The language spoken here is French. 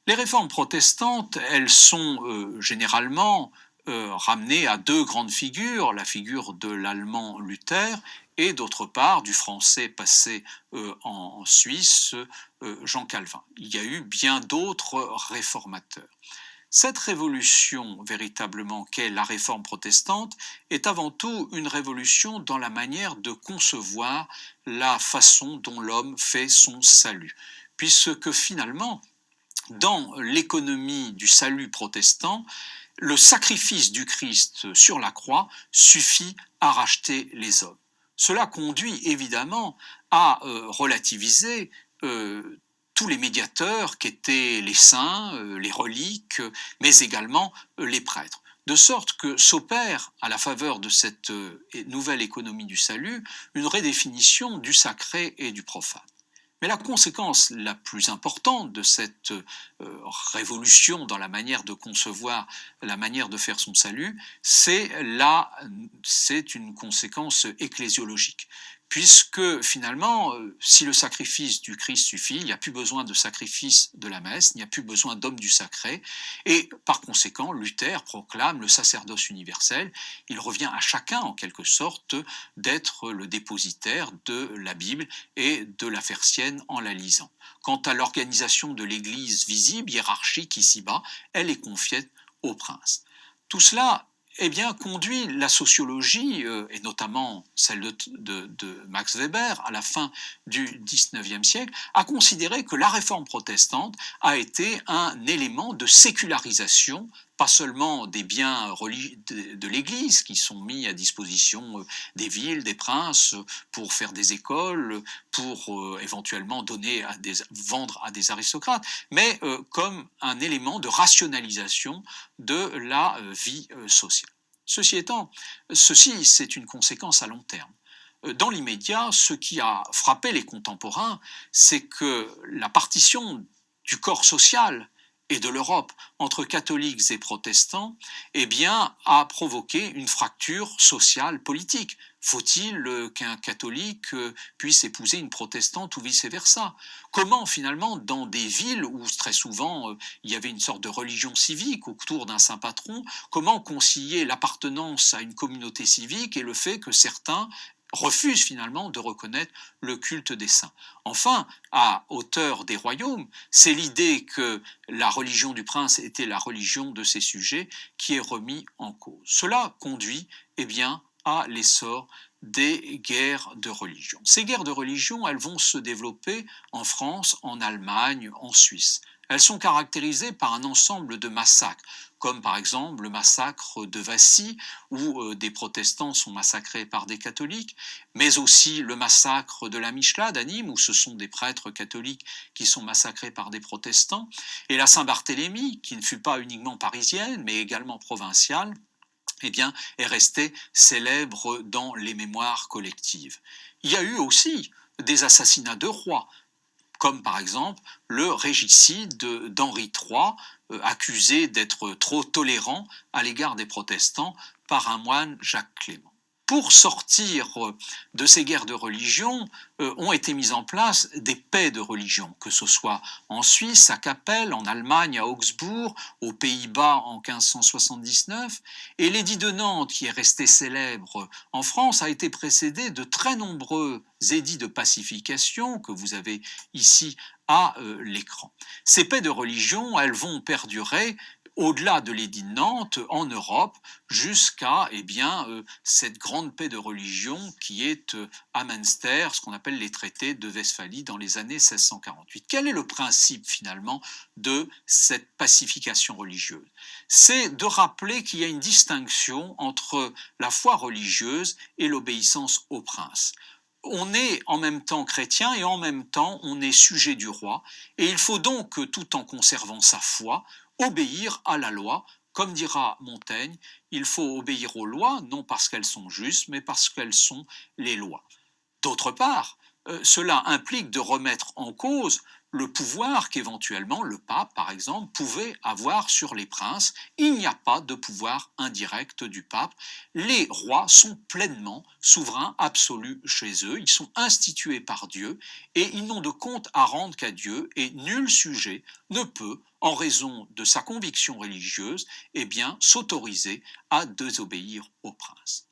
Les réformes protestantes, elles sont généralement ramenées à deux grandes figures, la figure de l'allemand Luther et d'autre part du français passé en Suisse, Jean Calvin. Il y a eu bien d'autres réformateurs. Cette révolution véritablement qu'est la réforme protestante est avant tout une révolution dans la manière de concevoir la façon dont l'homme fait son salut, puisque finalement, dans l'économie du salut protestant, le sacrifice du Christ sur la croix suffit à racheter les hommes. Cela conduit évidemment à relativiser tous les médiateurs qu'étaient les saints, les reliques, mais également les prêtres. De sorte que s'opère, à la faveur de cette nouvelle économie du salut, une redéfinition du sacré et du profane. Mais la conséquence la plus importante de cette révolution dans la manière de concevoir, la manière de faire son salut, c'est une conséquence ecclésiologique. Puisque finalement, si le sacrifice du Christ suffit, il n'y a plus besoin de sacrifice de la messe, il n'y a plus besoin d'homme du sacré, et par conséquent, Luther proclame le sacerdoce universel. Il revient à chacun, en quelque sorte, d'être le dépositaire de la Bible et de la faire sienne en la lisant. Quant à l'organisation de l'Église visible, hiérarchique ici-bas, elle est confiée au prince. Tout cela conduit la sociologie, et notamment celle de Max Weber, à la fin du XIXe siècle, à considérer que la réforme protestante a été un élément de sécularisation, pas seulement des biens de l'Église qui sont mis à disposition des villes, des princes, pour faire des écoles, pour éventuellement vendre à des aristocrates, mais comme un élément de rationalisation de la vie sociale. Ceci étant, c'est une conséquence à long terme. Dans l'immédiat, ce qui a frappé les contemporains, c'est que la partition du corps social et de l'Europe entre catholiques et protestants a provoqué une fracture sociale politique. Faut-il qu'un catholique puisse épouser une protestante ou vice-versa? Comment finalement, dans des villes où très souvent il y avait une sorte de religion civique autour d'un saint patron, comment concilier l'appartenance à une communauté civique et le fait que certains refusent finalement de reconnaître le culte des saints? Enfin, à hauteur des royaumes, c'est l'idée que la religion du prince était la religion de ses sujets qui est remis en cause. Cela conduit à l'essor des guerres de religion. Ces guerres de religion, elles vont se développer en France, en Allemagne, en Suisse. Elles sont caractérisées par un ensemble de massacres, comme par exemple le massacre de Vassy, où des protestants sont massacrés par des catholiques, mais aussi le massacre de la Michelade à Nîmes, où ce sont des prêtres catholiques qui sont massacrés par des protestants, et la Saint-Barthélemy, qui ne fut pas uniquement parisienne, mais également provinciale, est restée célèbre dans les mémoires collectives. Il y a eu aussi des assassinats de rois, comme par exemple le régicide d'Henri III, accusé d'être trop tolérant à l'égard des protestants par un moine, Jacques Clément. Pour sortir de ces guerres de religion, ont été mises en place des paix de religion, que ce soit en Suisse, à Cappel, en Allemagne, à Augsbourg, aux Pays-Bas en 1579, et l'édit de Nantes, qui est resté célèbre en France, a été précédé de très nombreux édits de pacification que vous avez ici à l'écran. Ces paix de religion, elles vont perdurer au-delà de l'édit de Nantes, en Europe, jusqu'à cette grande paix de religion qui est à Münster, ce qu'on appelle les traités de Westphalie dans les années 1648. Quel est le principe finalement de cette pacification religieuse? C'est de rappeler qu'il y a une distinction entre la foi religieuse et l'obéissance au prince. On est en même temps chrétien et en même temps on est sujet du roi, et il faut donc, tout en conservant sa foi, obéir à la loi. Comme dira Montaigne, il faut obéir aux lois, non parce qu'elles sont justes, mais parce qu'elles sont les lois. D'autre part, cela implique de remettre en cause le pouvoir qu'éventuellement le pape, par exemple, pouvait avoir sur les princes. Il n'y a pas de pouvoir indirect du pape. Les rois sont pleinement souverains absolus chez eux. Ils sont institués par Dieu et ils n'ont de compte à rendre qu'à Dieu, et nul sujet ne peut, en raison de sa conviction religieuse, eh bien, s'autoriser à désobéir au prince.